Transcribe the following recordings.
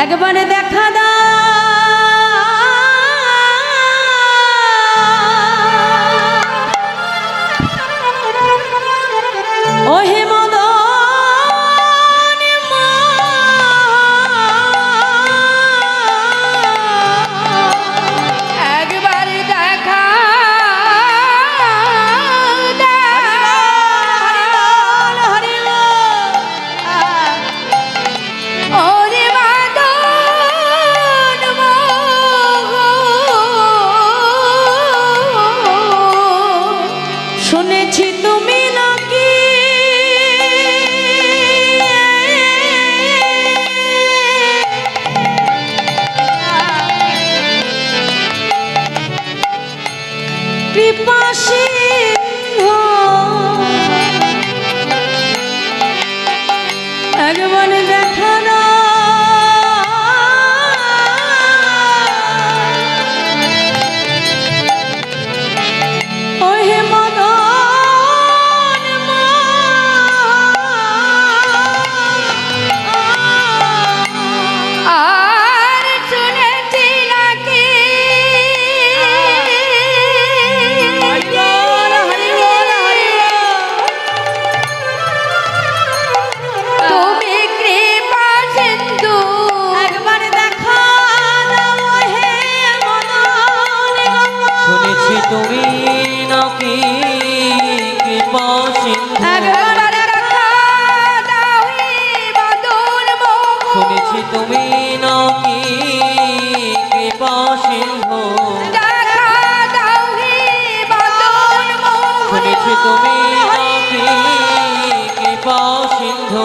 একবারে দেখা দাও ওহে শুনেছি তুমি নাকি কৃপা সিন্ধু একবারে দেখা দাও ওহে তুমি নাকি কৃপা সিন্ধু শুনেছি তুমি নাকি কৃপা সিন্ধু শুনেছি তুমি নাকি কৃপা সিন্ধু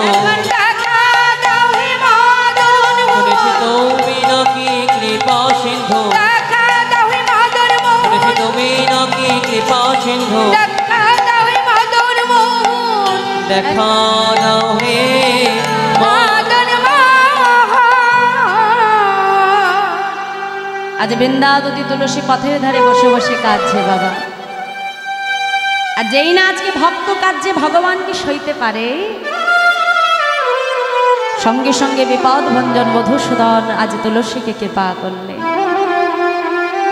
শুনেছি তুমি নাকি কৃপা সিন্ধু তুমি নাকি কৃপা সিন্ধু দেখা দাও হে আজ বৃন্দাবতী তুলসী পথের ধারে বসে বসে কাঁদছে বাবা। আর যেই না আজকে ভক্ত কাঁদছে ভগবান কি সইতে পারে? সঙ্গে সঙ্গে বিপদ ভঞ্জন মধুসূদন আজ তুলসীকে কৃপা করলে।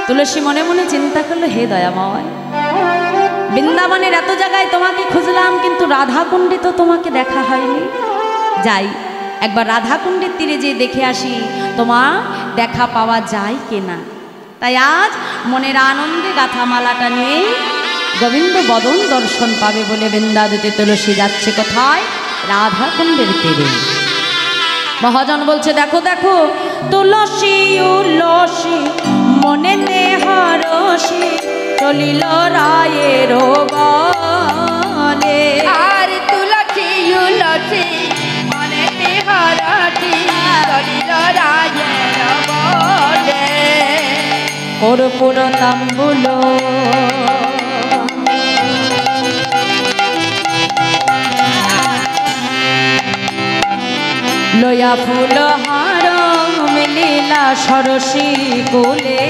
তুলসী মনে মনে চিন্তা করলো, হে দয়াময়, বৃন্দাবনের এত জায়গায় তোমাকে খুঁজলাম, কিন্তু রাধাকুণ্ডে তো তোমাকে দেখা হয়নি। যাই একবার রাধাকুণ্ডের তীরে যেয়ে দেখে আসি তোমার দেখা পাওয়া যায় কিনা। তাই আজ মনের আনন্দে গাথা মালাটা নিয়ে গোবিন্দ বদন দর্শন পাবে বলে বৃন্দাবতী তুলসী যাচ্ছে কোথায়? রাধাকুণ্ডের তীরে। মহাজন বলছে, দেখো দেখো তুলসী উলসী মনেতে হরসি চলিল রায়ের বনে। আর তুলসী উলসী মনেতে হরসি চলিল রায়ের বনে। কর্পূর তাম্বুল লয়া ফুল হার মিলিলা সরসী কোলে।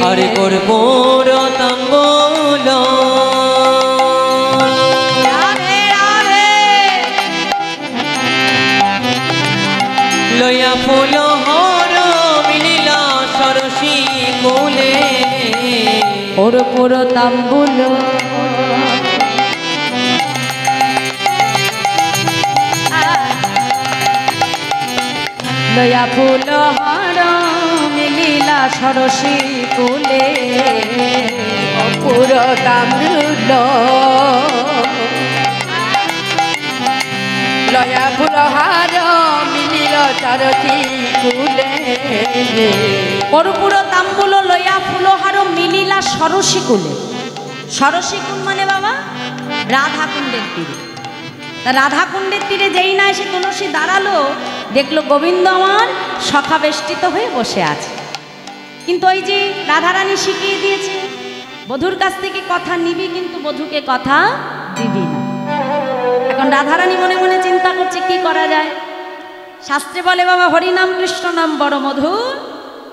আরে কর্পূর তাম্বুল লয়া ফুল হার মিলিলা সরসী কোলে। কর্পূর তাম্বুল লয়া ফুল হার মিলিলা সরসী কুলে। কর্পূর তাম্বুল লয়া ফুল হার মিলিল সরসী কুলে। কর্পূর তাম্বুল লয়া ফুল হার মিলিলা সরসী কুলে। সরসী কুল মানে বাবা রাধাকুণ্ডের তীরে। তা রাধাকুণ্ডের তীরে যেই না এসে তুলসী দাঁড়ালো, দেখলো গোবিন্দ আমার সখা বেষ্টিত হয়ে বসে আছে। কিন্তু ওই যে রাধারানী শিখিয়ে দিয়েছে, বধূর কাছ থেকে কথা নিবি কিন্তু বধূকে কথা দিবি না। এখন রাধারানী মনে মনে চিন্তা করছে কি করা যায়। শাস্ত্রে বলে বাবা, হরিনাম কৃষ্ণ নাম বড় মধুর,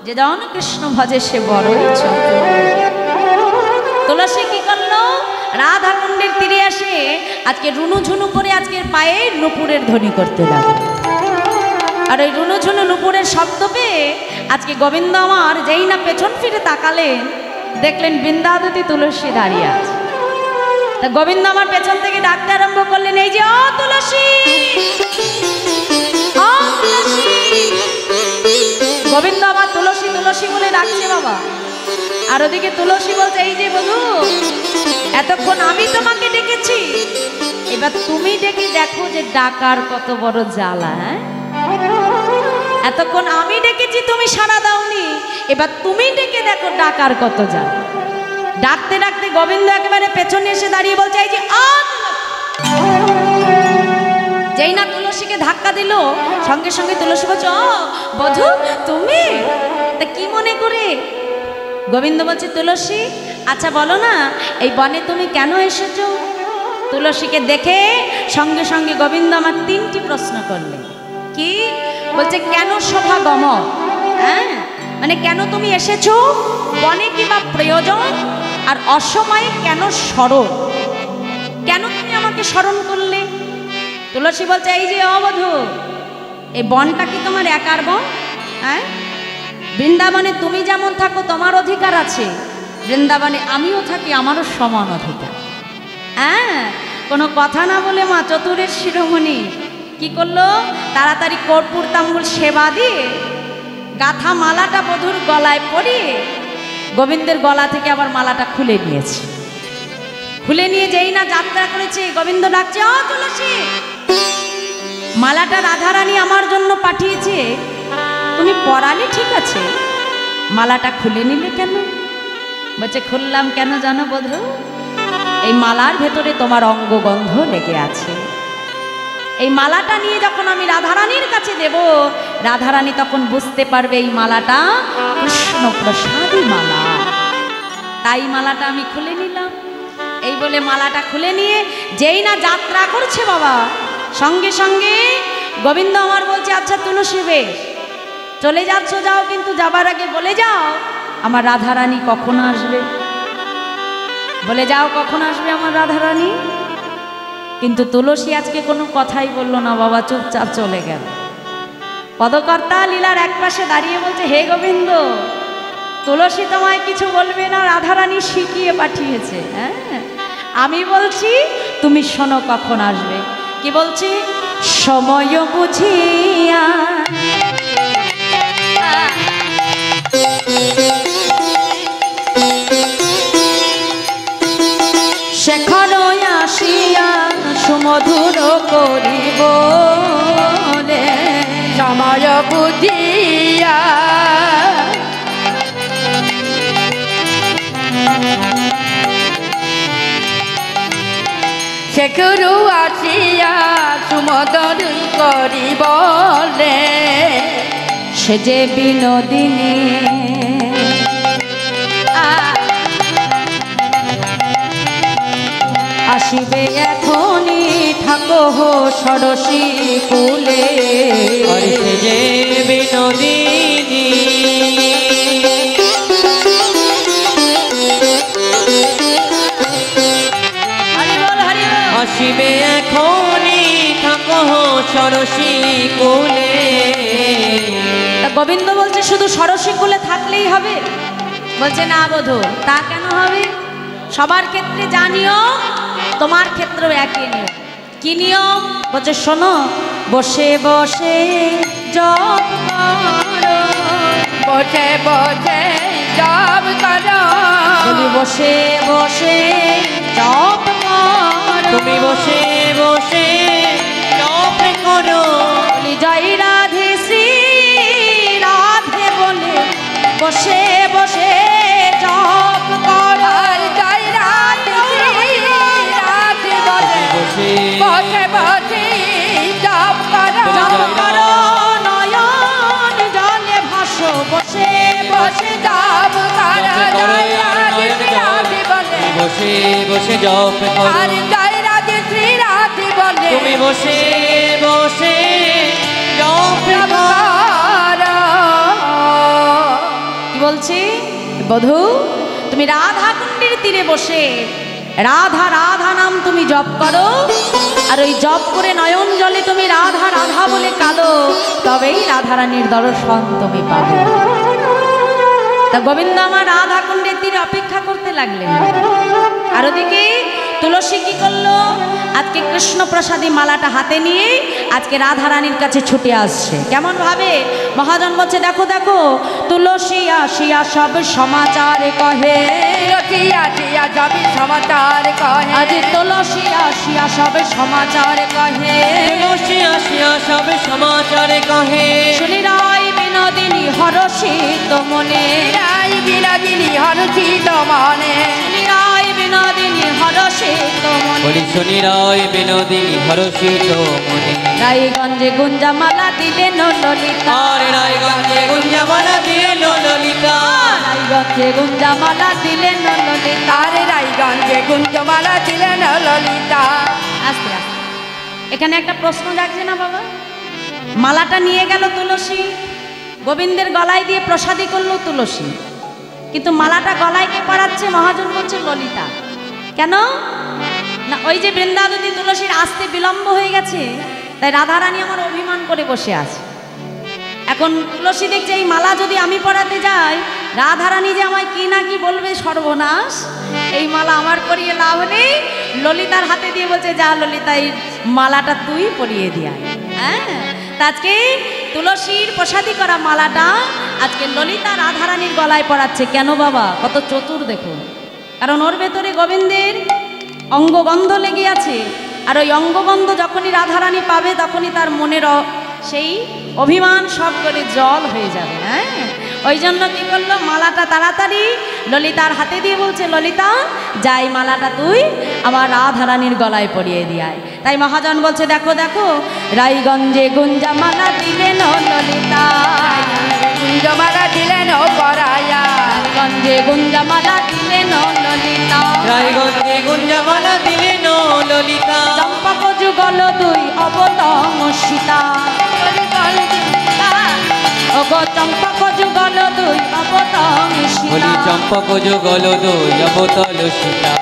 যে জন কৃষ্ণ ভজে সে বড়ই চতুর। তুলসী কি করলো? রাধাকুণ্ডের তীরে আসে আজকে রুনু ঝুনু করে আজকের পায়ে নুপুরের ধ্বনি করতে লাগলো। আর ওই রুনু ঝুনু নুপুরের শব্দ পেয়ে আজকে গোবিন্দ আমার যেই না পেছন ফিরে তাকালেন, দেখলেন বৃন্দাবতী তুলসী দাঁড়িয়ে আছে। তা গোবিন্দ আমার পেছন থেকে ডাকতে আরম্ভ করলেন, এই যে ও তুলসী, ও তুলসী। গোবিন্দ আমার তুলসী তুলসী বলে ডাকছে বাবা, আর ওদিকে তুলসী বলছে, এই যে বধূ, এতক্ষণ আমি তোমাকে ডেকেছি, এবার তুমি ডেকে দেখো যে ডাকার কত বড় জ্বালা। হ্যাঁ, এতক্ষণ আমি ডেকেছি, তুমি সাড়া দাওনি, এবার তুমি ডেকে দেখো ডাকার কত জ্বালা। ডাকতে ডাকতে গোবিন্দ একেবারে পেছনে এসে দাঁড়িয়ে বলছে, এই যে যেই না তুলসীকে ধাক্কা দিল, সঙ্গে সঙ্গে তুলসী বলছে, ও বধূ তুমি, তা কি মনে করে? গোবিন্দ বলছে, তুলসী আচ্ছা বলো না, এই বনে তুমি কেন এসেছো? তুলসীকে দেখে সঙ্গে সঙ্গে গোবিন্দ আমার 3টি প্রশ্ন করলেন। কি বলছে? কেন শোভা গম, হ্যাঁ মানে কেন তুমি এসেছো, বনে কি বা প্রয়োজন, আর অসময়ে কেন স্মরণ, কেন তুমি আমাকে স্মরণ করলে? তুলসী বলছে, এই যে অবধূ, এই বনটা কি তোমার একার বন? হ্যাঁ, বৃন্দাবনে তুমি যেমন থাকো তোমার অধিকার আছে, বৃন্দাবনে আমিও থাকি, আমারও সমান অধিকার। হ্যাঁ, কোনো কথা না বলে মা চতুরের শিরোমণি কি করলো, তাড়াতাড়ি কর্পূর তাম্বুল সেবা দিয়ে গাথা মালাটা বধূর গলায় পরিয়ে গোবিন্দের গলা থেকে আবার মালাটা খুলে নিয়েছে। খুলে নিয়ে যেই না যাত্রা করেছে, গোবিন্দ ডাকছে, ও তুলসী, মালাটা রাধারানী আমার জন্য পাঠিয়েছে, তুমি পরালে ঠিক আছে, মালাটা খুলে নিলে কেন? বলছে, খুললাম কেন জানো বধূ, এই মালার ভেতরে তোমার অঙ্গগন্ধ লেগে আছে। এই মালাটা নিয়ে যখন আমি রাধারানীর কাছে দেব, রাধারানী তখন বুঝতে পারবে এই মালাটা কৃষ্ণ প্রসাদী মালা, তাই মালাটা আমি খুলে নিলাম। এই বলে মালাটা খুলে নিয়ে যেই না যাত্রা করছে বাবা, সঙ্গে সঙ্গে গোবিন্দ আমার বলছে, আচ্ছা তুলসী বেশ, চলে যাচ্ছ যাও, কিন্তু যাবার আগে বলে যাও আমার রাধারানী কখন আসবে, বলে যাও কখন আসবে আমার রাধারানী। কিন্তু তুলসী আজকে কোনো কথাই বলল না বাবা, চুপচাপ চলে গেল। পদকর্তা লীলার একপাশে দাঁড়িয়ে বলছে, হে গোবিন্দ, তুলসী তোমায় কিছু বলবে না, রাধারানী শিখিয়ে পাঠিয়েছে। হ্যাঁ, আমি বলছি তুমি শোনো কখন আসবে। কি বলছি? সময় বুঝিয়া শেখর আসিয়া সুমধুর করিব, সময় বুঝিয়া শেখর আসিয়া সুমধুর করিব, সে যে বিনোদিনী আসিবে এখনই, থাকো ষোড়শী কুলে। আর সে যে বিনোদিনী আসিবে এখনই, থাকো ষোড়শী কুলে। গোবিন্দ বলছে, শুধু ষোড়শী কুলে থাকলেই হবে? বলছে, না বধূ, তা কেন হবে? সবার ক্ষেত্রে যা নিয়ম, তোমার ক্ষেত্রেও একই নিয়ম। কি নিয়ম? বলছে, শোনো, বসে বসে জপ করো, বসে বসে জপ করো, বলি বসে বসে জপ করো, তুমি বসে বসে জপ করো, বলি জয় রাধে শ্রী রাধে বলে বসে বসে জপ করো, জয় রাধে রাধে বলে বসে বসে বসে জপ করো, জপ করো, নয়ন জলে ভাসো, বসে বসে জপ করো, জয় রাধে রাধে বলে বসে বসে জপ করো, আর জয় রাধে শ্রী রাধে বলে তুমি বসে বসে জপ করো। কি বলছি বধূ? তুমি রাধা কুণ্ডের তীরে বসে রাধা রাধা নাম তুমি জপ করো, আর ওই জপ করে নয়ন জলে তুমি রাধা রাধা বলে কাঁদো, তবেই রাধারানীর দর্শন তুমি পাবে। তা গোবিন্দ আমার রাধা কুণ্ডের তীরে অপেক্ষা করতে লাগলেন। আর ওদিকে তুলসী কি করলো, আজকে কৃষ্ণ প্রসাদী মালাটা হাতে নিয়ে আজকে রাধারানীর কাছে ছুটে আসছে। কেমন ভাবে মহাজন বলছে, দেখো দেখো তুলসী আসিয়া সব সমাচার কহে, সমাচার কহে, আজ তুলসী আসিয়া সব সমাচার কহে, তুলসী আসিয়া সব সমাচারে কহে, শুনি রায় বিনোদিনী হরষিত মনে, রাই বিনোদিনী হরষিত মনে, শুনি রায় বিনোদিনী হরষিত মনে, বলি শুনি রায় বিনোদিনী হরষিত মনে, রায়গঞ্জে গুঞ্জামালা দিলেন ললিতা, আর রায়গঞ্জে গুঞ্জামালা দিলেন ললিতা, রায়গঞ্জে গুঞ্জামালা দিলেন ললিতা। আরে রায়গঞ্জে গুঞ্জমালা দিলেন ললিতা। আস্তে আস্তে এখানে একটা প্রশ্ন জাগছে না বাবা? মালাটা নিয়ে গেল তুলসী, গোবিন্দের গলায় দিয়ে প্রসাদী করলো তুলসী, কিন্তু মালাটা গলায় কে পড়াচ্ছে? মহাজন বলছে ললিতা। কেন না, ওই যে বৃন্দাবতী তুলসীর আসতে বিলম্ব হয়ে গেছে, তাই রাধারানী আমার অভিমান করে বসে আছে। এখন তুলসী দেখছে এই মালা যদি আমি পরাতে যাই, রাধারানী যে আমায় কি না কি বলবে, সর্বনাশ, এই মালা আমার পরিয়ে লাভ নেই। ললিতার হাতে দিয়ে বলছে, যা ললিতা এই মালাটা তুই পরিয়ে দিয়া। হ্যাঁ, তা আজকে তুলসীর প্রসাদী করা মালাটা আজকে ললিতা রাধারানীর গলায় পরাচ্ছে। কেন বাবা? কত চতুর দেখো, কারণ ওর ভেতরে গোবিন্দের অঙ্গগন্ধ লেগে আছে, আর ওই অঙ্গগন্ধ যখনই রাধারানী পাবে তখনই তার মনের সেই অভিমান সব করে জল হয়ে যাবে। হ্যাঁ, ওই জন্য কি করলো, মালাটা তাড়াতাড়ি ললিতার হাতে দিয়ে বলছে, ললিতা যাই মালাটা তুই আমার রাধারানীর গলায় পরিয়ে দিয়ায়। তাই মহাজন বলছে, দেখো দেখো রায়গঞ্জে গুঞ্জামালা দিলেন ললিতা, গুঞ্জমালা দিলেন পরায়া, রায়গঞ্জে গুঞ্জামালা দিলেন ললিতা, রায়গঞ্জে গুঞ্জামালা দিলেন ললিতা, চম্পক যুগল দুই অবতম সীতা, ওগো চম্পক যুগল দুই অবতম বলি সীতা। চম্পক যুগল দুই অবতল সীতা।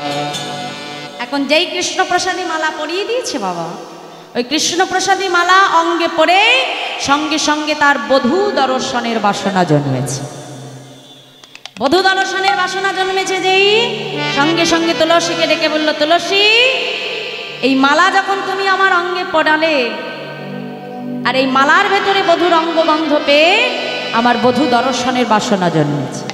এখন যেই কৃষ্ণ প্রসাদী মালা পরিয়ে দিয়েছে বাবা, ওই কৃষ্ণ প্রসাদী মালা অঙ্গে পরে সঙ্গে সঙ্গে তার বধূ দর্শনের বাসনা জন্মেছে। বধূ দর্শনের বাসনা জন্মেছে যেই সঙ্গে সঙ্গে তুলসীকে ডেকে বলল, তুলসী এই মালা যখন তুমি আমার অঙ্গে পড়ালে, আর এই মালার ভেতরে বধূর অঙ্গগন্ধ পেয়ে আমার বধূ দর্শনের বাসনা জন্মেছে,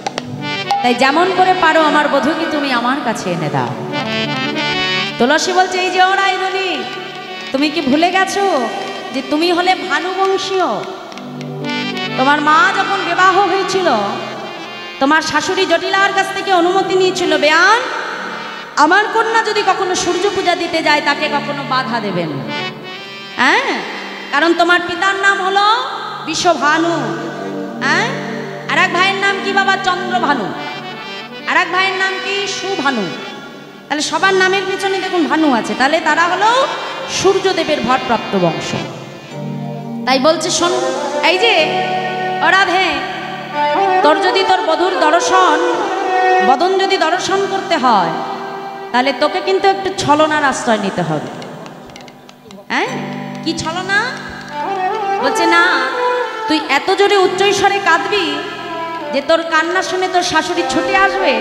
তাই যেমন করে পারো আমার বধূকে তুমি আমার কাছে এনে দাও। তুলসী বলছে, এই যে ও রায়রণী, তুমি কি ভুলে গেছো যে তুমি হলে ভানুবংশীয়? তোমার মা যখন বিবাহ হয়েছিল, তোমার শাশুড়ি জটিলার কাছ থেকে অনুমতি নিয়েছিল, বেয়ান আমার কন্যা যদি কখনো সূর্য পূজা দিতে যায় তাকে কখনো বাধা দেবেন না। হ্যাঁ, কারণ তোমার পিতার নাম হলো বিশ্বভানু, হ্যাঁ, আর এক ভাইয়ের নাম কি বাবা? চন্দ্রভানু, আর এক ভাইয়ের নাম কি? সুভানু। তাহলে সবার নামের পিছনে দেখুন ভানু আছে, তাহলে তারা হলো সূর্যদেবের ভরপ্রাপ্ত বংশ। তাই বলছে, শোন এই যে রাধে, তোর যদি তোর বধূর দর্শন বদন যদি দর্শন করতে হয়, তাহলে তোকে কিন্তু একটু ছলনার আশ্রয় নিতে হবে। হ্যাঁ, কি ছলনা? বলছে না, তুই এত জোরে উচ্চস্বরে কাঁদবি যে তোর কান্না শুনে তোর শাশুড়ি ছুটে আসবে,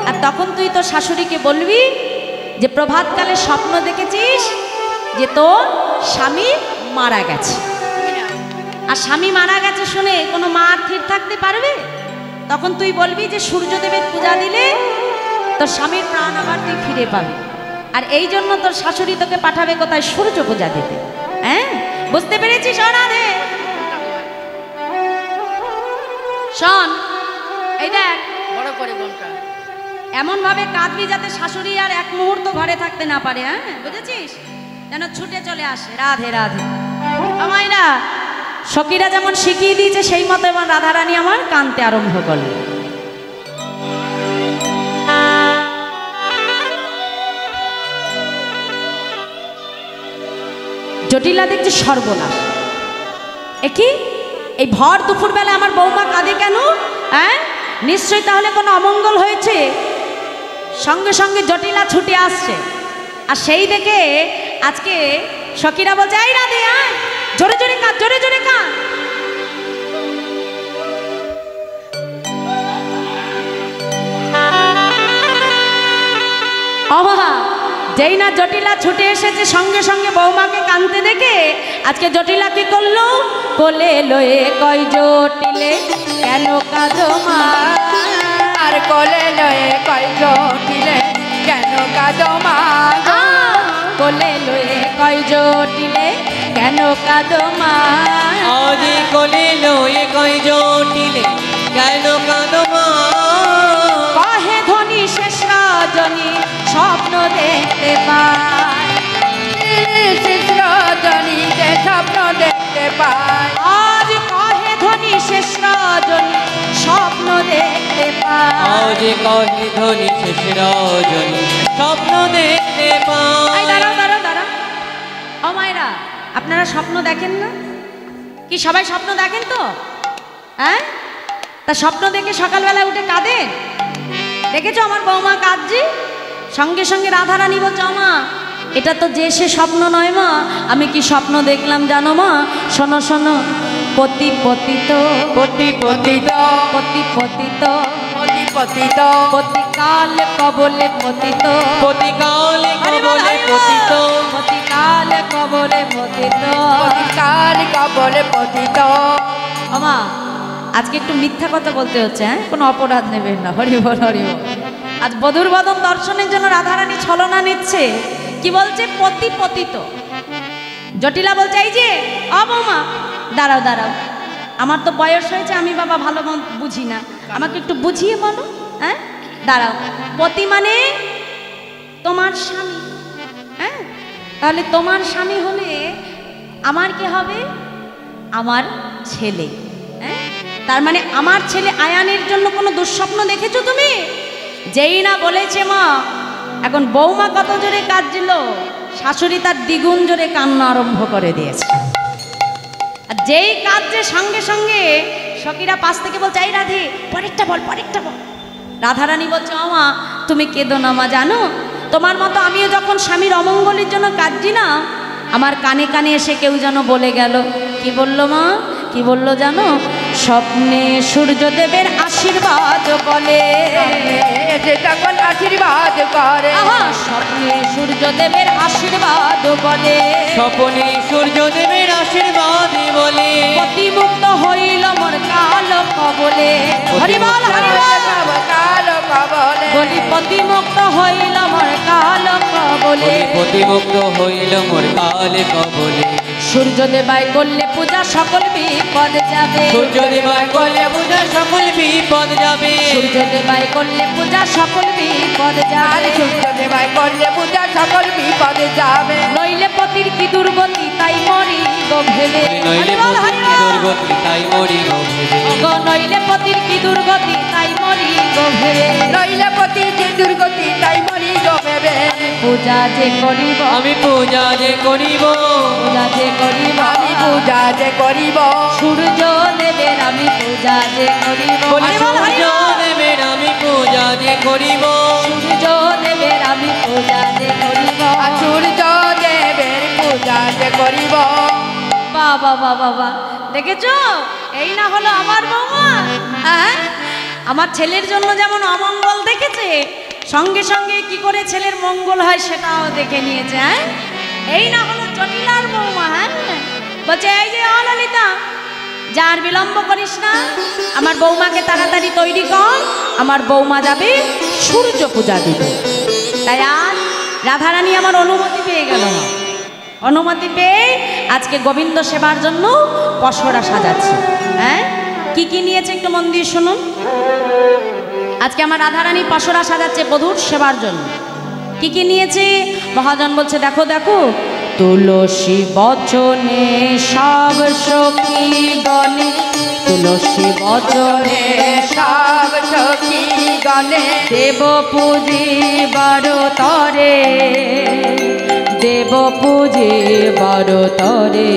আর তখন তুই তোর শাশুড়িকে বলবি যে প্রভাতকালে স্বপ্ন দেখেছিস যে তোর স্বামী মারা গেছে। আর স্বামী মারা গেছে শুনে কোনো মা আর স্থির থাকতে পারবে? তখন তুই বলবি যে সূর্যদেবের পূজা দিলে তোর স্বামীর প্রাণ আবার তুই ফিরে পাবি। আর এই জন্য তোর শাশুড়ি তোকে পাঠাবে কোথায়? সূর্য পূজা দিতে। হ্যাঁ, বুঝতে পেরেছিস? রাধে শোন, এই দেখ বড় করে বোনটা এমন ভাবে কাঁদবি যাতে শাশুড়ি আর এক মুহূর্ত ঘরে থাকতে না পারে। হ্যাঁ, বুঝেছিস? যেন ছুটে চলে আসে। রাধে রাধে। আমায় না সখীরা যেমন শিখিয়ে দিয়েছে সেই মতো এবার রাধারানী আমার কাঁদতে আরম্ভ করল। জটিলা দেখছে সর্বনাশ, একি এই ভর দুপুর বেলা আমার বৌমা কাঁদে কেন? হ্যাঁ, নিশ্চয়ই তাহলে কোনো অমঙ্গল হয়েছে। সঙ্গে সঙ্গে জটিলা ছুটে আসছে। আর সেই দেখে আজকে সখীরা বলছে, এই রাধে আয়, জোরে জোরে কাঁদ, জোরে জোরে কাঁদ। অবাহা যেই না জটিলা ছুটে এসেছে, সঙ্গে সঙ্গে বৌমাকে কাঁদতে দেখে আজকে জটিলা কি করলো, কোলে লয়ে কয় জটিলে কেন কাঁদো মা, আর কোলে লয়ে কয় জটিলে কেন কাঁদো মা, কোলে লয়ে কয় জটিলে কেন কাঁদো মা, আজ কোলে লয়ে কয় জটিলে কেন কাঁদো মা, কহে ধনী শেষ রজনী স্বপ্ন দেখতে পায়, শেষ রজনীতে স্বপ্ন দেখতে পায়, আজ কহে ধনী শেষ রজনী স্বপ্ন দেখতে পায়, আজ কহে ধনী শেষ রজনী স্বপ্ন দেখতে এই পায়। দাঁড়াও দাঁড়াও দাঁড়াও, ও মায়েরা, আপনারা স্বপ্ন দেখেন না? কি সবাই স্বপ্ন দেখেন তো? হ্যাঁ, তা স্বপ্ন দেখে সকালবেলা উঠে কাঁদেন? দেখেছো আমার বৌমা কাঁদছে, সঙ্গে সঙ্গে রাধারানী বলছে, মা এটা তো যে সে স্বপ্ন নয় মা, আমি কি স্বপ্ন দেখলাম জানো মা, শোনো শোনো, পতি পতিত পতি পতিত পতি পতিত পতি পতিত পতিকাল কবলে পতিত, পতিকালে কবলে পতিত, পতিকাল কবলে পতিত। পতিকাল কবলে পতিত। আমা আজকে একটু মিথ্যা কথা বলতে হচ্ছে, হ্যাঁ, কোনো অপরাধ নেবেন না, হরি বল হরি বল। আজ বধুর বদন দর্শনের জন্য রাধারানী ছলনা নিচ্ছে, কি বলছে, পতি পতিত। জটিলা বলছে, এই যে অ বৌমা দাঁড়াও দাঁড়াও, আমার তো বয়স হয়েছে, আমি বাবা ভালো বুঝি না, আমাকে একটু বুঝিয়ে বলো। হ্যাঁ, দাঁড়াও, পতি মানে তোমার স্বামী, হ্যাঁ, তাহলে তোমার স্বামী হলে আমার কি হবে, আমার ছেলে। হ্যাঁ, তার মানে আমার ছেলে আয়ানের জন্য কোনো দুঃস্বপ্ন দেখেছো তুমি? যেই না বলেছে মা, এখন বৌমা কত জোরে কাঁদছিল, শাশুড়ি তার দ্বিগুণ জোরে কান্না আরম্ভ করে দিয়েছে। আর যেই কাঁদছে সঙ্গে সঙ্গে সখীরা পাশ থেকে বলছে, এই রাধে পরেরটা বল, পরেরটা বল। রাধারানী বলছে, মা তুমি কেঁদো না মা, জানো তোমার মতো আমিও যখন স্বামীর অমঙ্গলের জন্য কাঁদছি না, আমার কানে কানে এসে কেউ যেন বলে গেল। কি বললো মা, কি বললো জানো, স্বপ্নে সূর্যদেবের আশীর্বাদ বলে, এসে তখন আশীর্বাদ করে, আহা স্বপ্নে সূর্যদেবের আশীর্বাদ বলে, স্বপনে সূর্যদেবের আশীর্বাদ বলে, প্রতিমুক্ত হইল মোর কাল কবলে, হরি বল হরি বল, কাল কবলে, বলি প্রতিমুক্ত হইল মোর কাল কবলে, প্রতিমুক্ত হইল মোর কালে কবলে, সূর্যদেবায় করলে পূজা সকল বিপদ যাবে, সূর্যদেবায় করলে পূজা সকল বিপদ যাবে, সূর্যদেবায় করলে পূজা সকল বিপদ আর যাবে, সূর্যদেবায় করলে পূজা সকল বিপদে যাবে, নইলে পতির কি দুর্গতি তাই মরি গো ভেবে, নইলে হরি বল হরি বল। দুর্গতি তাই মরি গো ভেবে, গো নইলে পতির কি দুর্গতি তাই মরি গো ভেবে, নইলে পতি যে দুর্গতি তাই মরি গো ভেবে, পূজা যে করিব, আমি পূজা যে করিব, পূজা যে করিব, আমি পূজা যে করিব, সূর্য দেবের আমি পূজা যে করিব, বলি হরি বল হরি সূর্য বল। দেবের আমি পূজা যে করিব, সূর্য দেবের আমি পূজা যে করিব, আর সূর্য দেবের পূজা যে করিব। বাবা বাবা বাবা, দেখেছো এই না হলো আমার বৌমা, হ্যাঁ, আমার ছেলের জন্য যেমন অমঙ্গল দেখেছে, সঙ্গে সঙ্গে কি করে ছেলের মঙ্গল হয় সেটাও দেখে নিয়েছে। হ্যাঁ, এই না হলো জটিলার বৌমা। হ্যাঁ, বলছে, এই যে ললিতা, যার বিলম্ব করিস না, আমার বৌমাকে তাড়াতাড়ি তৈরি কর, আমার বৌমা যাবে সূর্য পূজা দিতে। তাই আজ রাধারানী আমার অনুমতি পেয়ে গেল, অনুমতি পেয়ে আজকে গোবিন্দ সেবার জন্য পসরা সাজাচ্ছে। হ্যাঁ, কি কি নিয়েছে একটু মন দিয়ে শুনুন। আজকে আমার রাধারানী পসরা সাজাচ্ছে বধূর সেবার জন্য। কি কি নিয়েছে মহাজন বলছে, দেখো দেখো, তুলসী বচনে সব সখী গণে, তুলসী বচনে সব সখী গণে দেব পূজিবার তরে, দেব পূজিবার তরে,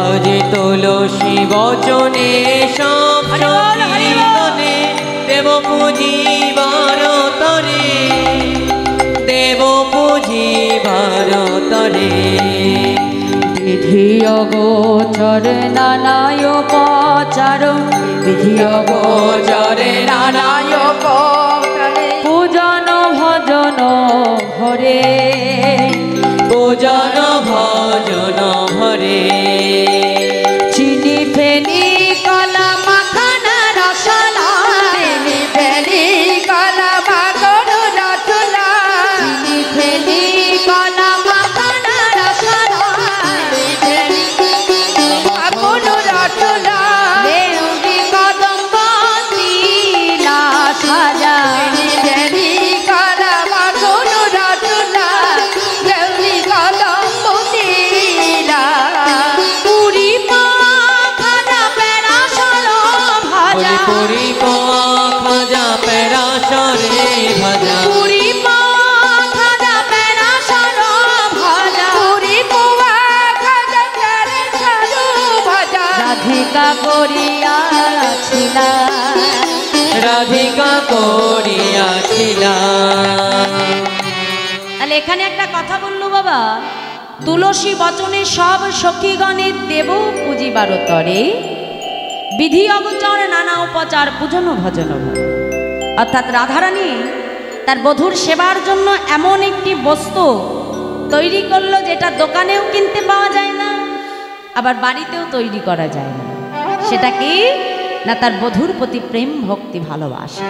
আজ তুলসী বচনে সব হরি বল, হরি বল। সখীগণে দেব পূজিবার তরে, বিধি অগোচর নানায় উপচার বিধি গোচরে নানায় উপচারে পূজন ভজন হরে পূজন ভজন হরে চিনি ফেনি কলা মাখানা রসলা চিনি ফেনি কলা মাখন রসলা চিনি ফেনি কলা মাখানা রসলা মাখন রসলা দেউরি কদম্ব নীলা সাজা চিনি ফেনি কলা মাখন রসলা দেউরি কদম্ব নীলা পুরি খাজা পেরা সলো ভাজা পুরি পোয়া খাজা পেরা সরে ভাজা পুরি খাজা পেরা সলো ভাজা পুরি পোয়া খাজা পেরা সলো ভাজা রাধিকা করিয়াছিল রাধিকা করিয়াছিলাম। তাহলে এখানে একটা কথা বললো বাবা, তুলসী বচনে সব সখীগণের দেব পুজিবার তরে বিধি অগোচর নানা উপচার পূজন ভজন ভরে। অর্থাৎ রাধারানী তার বধূর সেবার জন্য এমন একটি বস্তু তৈরি করলো যেটা দোকানেও কিনতে পাওয়া যায় না, আবার বাড়িতেও তৈরি করা যায় না। সেটা কি না, তার বধূর প্রতি প্রেম ভক্তি ভালোবাসা।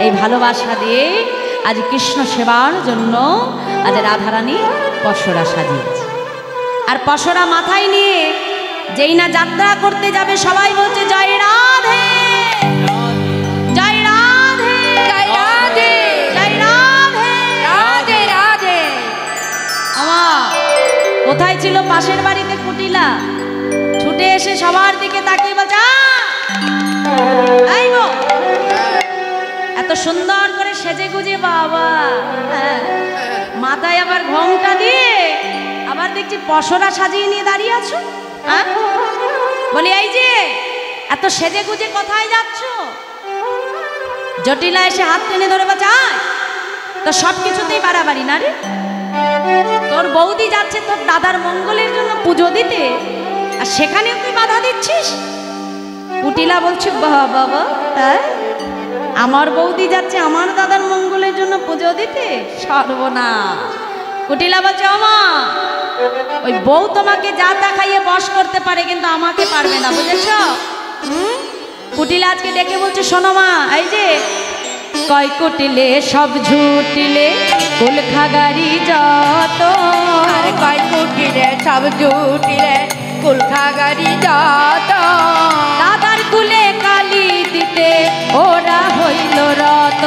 এই ভালোবাসা দিয়ে আজ কৃষ্ণ সেবার জন্য আজ রাধারানী পসরা সাজিয়েছে। আর পসরা মাথায় নিয়ে যেই না যাত্রা করতে যাবে সবাই বলছে জয় রাধে জয় রাধে জয় রাধে জয় রাধে। রাধে রাধে আমার কোথায় ছিল পাশের বাড়িতে কুটিলা, ছুটে এসে সবার দিকে তাকিয়ে বলছে আইবো, এত সুন্দর করে সেজে গুজে বাবা, হ্যাঁ, মাথায় আবার ঘোমটা দিয়ে আবার দেখছি পসরা সাজিয়ে নিয়ে দাঁড়িয়ে আছো। হ্যাঁ, বলি এই যে এত সেজে গুজে কোথায় যাচ্ছ? জটিলা এসে হাত টেনে ধরে বলছে আয়, তো সব কিছুতেই বাড়াবাড়ি না রে, তোর বৌদি যাচ্ছে তোর দাদার মঙ্গলের জন্য পুজো দিতে, আর সেখানেও তুই বাধা দিচ্ছিস। কুটিলা বলছে বাবা, হ্যাঁ, আমার বৌদি যাচ্ছে আমার দাদার মঙ্গলের জন্য পুজো দিতে, সর্বনাশ। কুটিলা বলছে আমা, ওই বউ তোমাকে যা তা খাইয়ে বশ করতে পারে, কিন্তু আমাকে পারবে না, বুঝেছ? কুটিলা আজকে ডেকে বলছে শোনো মা, এই যে কয় কুটিলে সব ঝুটিলে কুল খাগারি যত, আর কয় কুটিলে সব জুটিলে কুলখাগারি যত দাদার কুলে কালি দিতে ওরা হইল রত।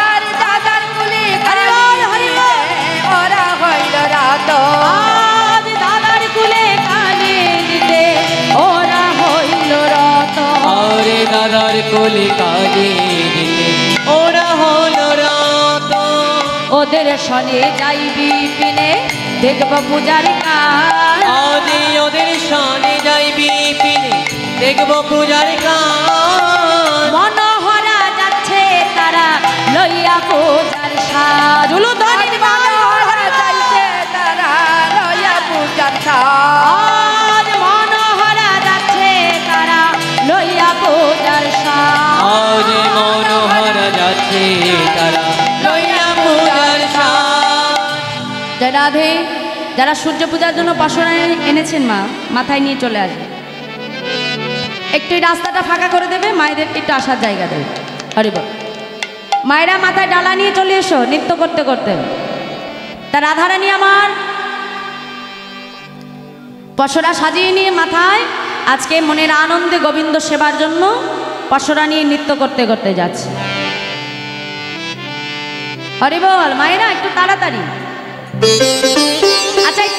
আর দাদার কুলে হরি বল, হরি বল। ওরা হইল রাত আজ দাদার কুলে কালি দিতে ওরা হইল রত। আরে দাদার কোলে কাজে দিতে ওরা হলো রাত। ওদের সনে যাইবি পিনে দেখব পূজার কাজ, আজে ওদের সামনে যাইবি পিনে দেখবো পূজার কাজ। মনোহরা যাচ্ছে তারা লইয়া পূজার সাজ। উলুধ্বনির মনোহরা যাইছে তারা লয়া পূজার আজ মনোহরা যাচ্ছে তারা লইয়া পূজার সাজ। আজ মনোহরা যাচ্ছে তারা লইয়া পূজার সাজ। জয় রাধে। যারা সূর্য পূজার জন্য পসরা এনেছেন মা, মাথায় নিয়ে চলে আসবে, একটু এই রাস্তাটা ফাঁকা করে দেবে, মায়েদেরকে একটু আসার জায়গা দেবে। হরি বল। মায়েরা মাথায় ডালা নিয়ে চলে এসো নৃত্য করতে করতে। তা রাধারানী আমার পসরা সাজিয়ে নিয়ে মাথায় আজকে মনের আনন্দে গোবিন্দ সেবার জন্য পসরা নিয়ে নৃত্য করতে করতে যাচ্ছে। হরি বল। মায়েরা একটু তাড়াতাড়ি। আচ্ছা, এই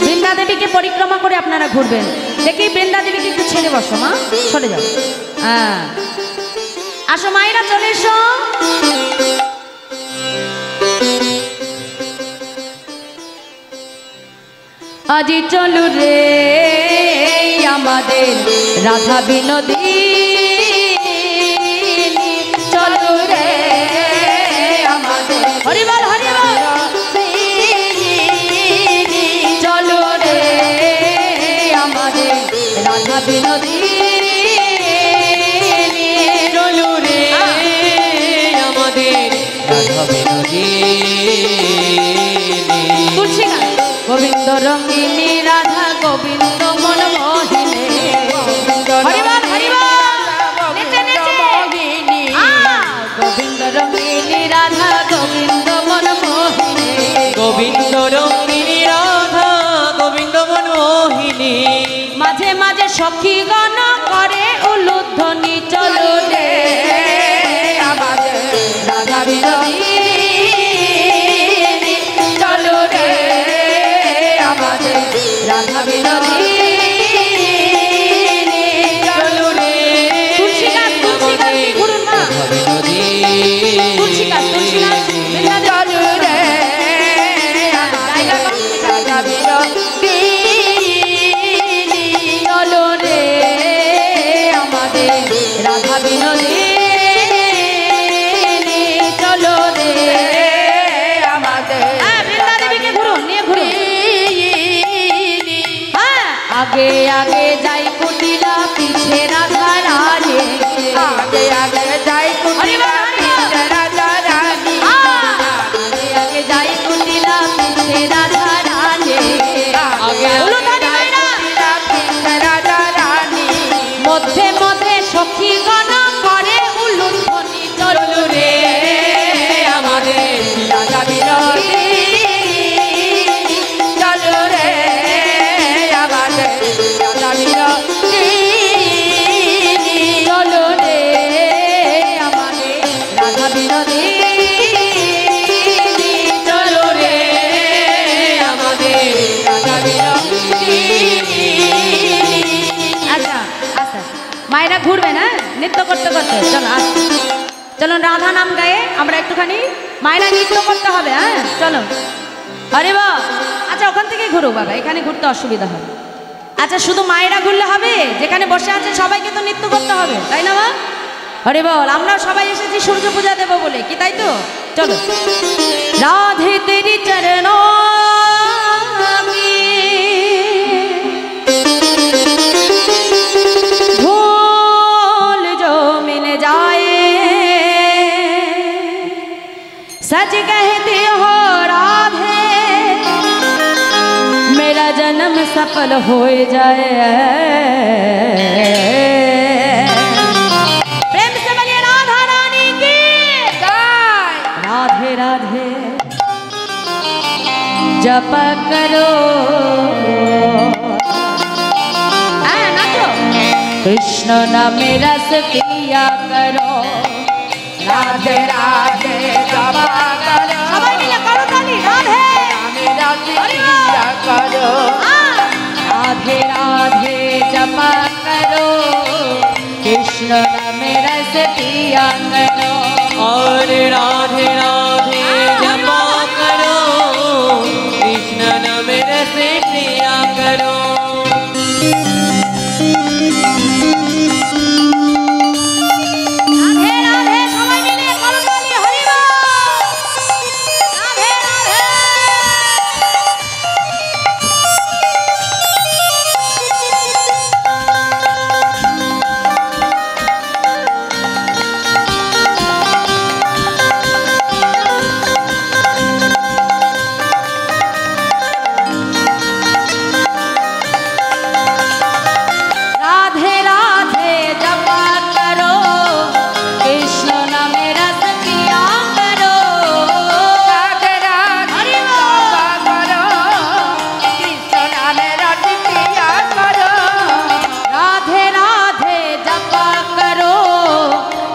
বৃন্দা দেবীকে পরিক্রমা করে আপনারা ঘুরবেন। দেখি বৃন্দা দেবীকে একটু ছেড়ে বসো মা, সরে যাও। হ্যাঁ, আসো মায়েরা, চলে এসো। আজি চলু রে আমাদের রাধা বিনোদিনী, চলু রে আমাদের হরি বল, হরি বল। চলো রে রাধা বিনোদিনী চলো রে আমাদের রাধা বিনোদিনী। তুলসী গান। গোবিন্দ রঙ্গিনী রাধা গোবিন্দ মন মোহিনী হরিবল হরিবল নেচে নেচে গোবিন্দ রঙ্গিনী রাধা গোবিন্দ মন মোহিনী গোবিন্দ রঙ্গিনী রাধা গোবিন্দ মনমোহিনী। মাঝে মাঝে সখী গণ করে উলুধ্বনি চলো রে আমাদের রাধা বিনোদিনী চলো রে আমাদের রাধা বিনোদিনী চলো রে তুলসী গাছ ঘুরুন মা রাধা বিনোদিনী। তুলসী গাছ চলো রে রাধা বিনোদিনী চলো রে আমাদের রাধা বিনোদিনী চলো রে আমাদের বৃন্দা দেবীকে ঘুরুন নিয়ে ঘুরুন। আগে আগে যাই কুটিলা পিছে রাধা রানী আগে আগে যাই কুটিলা পিছে রাধা রানী আগে আগে যাই কুটিলা পিছে রাধা রানী আগে উলুধ্বনি মাইরা পিছে রাধা রানী মধ্যে মধ্যে সখী গণ করে উলুধ্বনি চলো রে আমাদের রাধা বিনোদিনী চলো রে আমাদের রাধা বিনোদিনী চলো রে আমাদের রাধা বিনোদিনী চলো রে আমাদের রাধা বিনোদিনী। আচ্ছা আচ্ছা মায়েরা ঘুরবে না নৃত্য করতে করতে চলো চলো রাধা নাম গায়ে আমরা একটুখানি মায়েরা নৃত্য করতে হবে। হ্যাঁ চলো আরে বা আচ্ছা ওখান থেকে ঘুরো বাবা এখানে ঘুরতে অসুবিধা হবে। আচ্ছা শুধু মায়েরা ঘুরলে হবে যেখানে বসে আছে সবাইকে তো নৃত্য করতে হবে তাই না মা? আরে বল আমরাও সবাই এসেছি সূর্য পূজা দেবো বলে কি তাই তো চলো। রাধে তেরি চরণ धूल जो मिल जाए सच कहती हो राधे मेरा जन्म सफल हो जाए। प्रेम से बोलिए राधा रानी की राधे राधे जप करो नाचो कृष्ण नाम रस पिया करो राधे राधे जप करो सबाई मिले करो ताली राधे नाम रस पिया करो राधे राधे जप करो कृष्ण नाम रस पिया करो और राधे राधे जपा करो कृष्ण नाम रस प्रिया करो। राधे राधे सबाई मिले करो ताली हरि बोल राधे राधे। राधे राधे जपा करो कृष्ण नाम रस पिया करो राधे राधे जपा करो कृष्ण नाम रस पिया करो राधे राधे जपा करो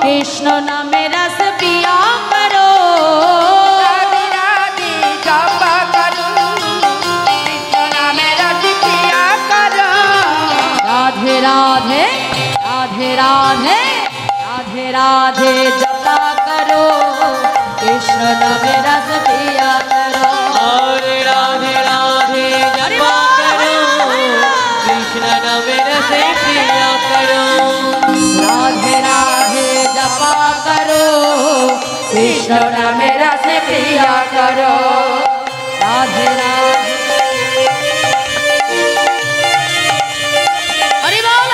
कृष्ण नाम रस पिया करो राधे राधे जपा करो कृष्ण नाम रस पिया करो। राधे राधे राधे राधे राधे राधे जपा करो कृष्ण नाम रस पिया करो और राधे राधे जपा करो कृष्ण नाम रस प्रिया करो। राधे राधे जपा करो कृष्ण नाम रस पिया करो राधे राधे हरि बोल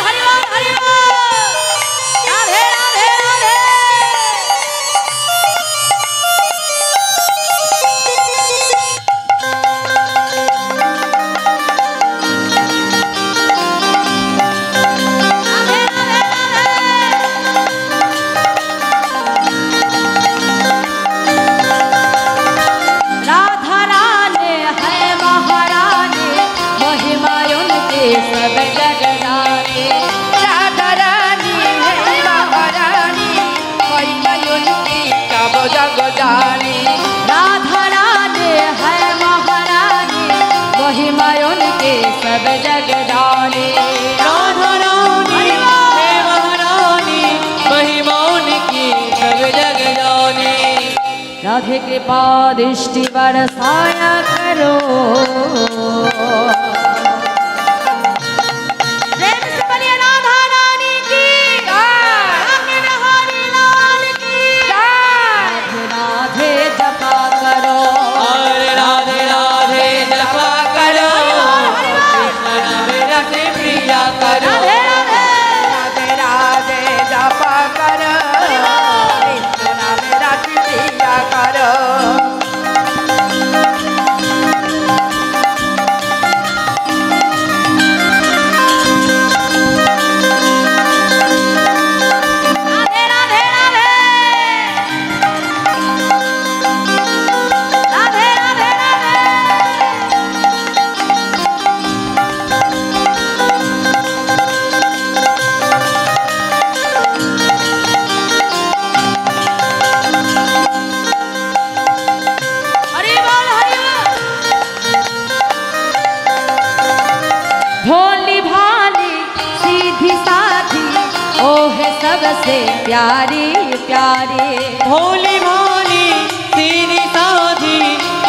राधे कृपा दृष्टि बरसाया करो। प्रेम से बोलिए राधा रानी की जय, हरि लाल की जय। राधे जपा करो और राधे राधे जपा करो, कृष्ण नाम रस प्रिया करो। राधे राधे जपा करो, कृष्ण नाम रस प्रिया करो। राधे राधे राधे राधे राधे राधे। हरि बोल हरि बोल। भोली भाली सीधी साधी ओ है सबसे प्यारी प्यारी। भोली भाली सीधी साधी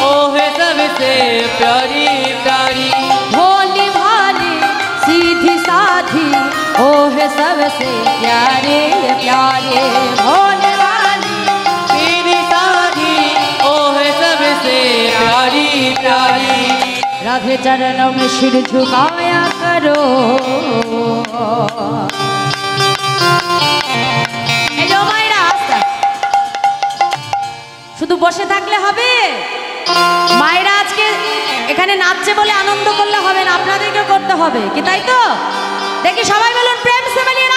ओ है सबसे प्यारी प्यारी। भोली भाली सीधी साधी ओ है सबसे प्यारे प्यारे। भोली भाली सीधी साधी ओ है सबसे प्यारी प्यारी। राधे चरणों में सिर झुकाया करो। এই যে মায়েরা আস্তে শুধু বসে থাকলে হবে? মায়েরা আজকে এখানে নাচছে বলে আনন্দ করলে হবে না, আপনাদেরকে করতে হবে কি, তাই তো? দেখি সবাই বলুন প্রেম সে বলিয়ে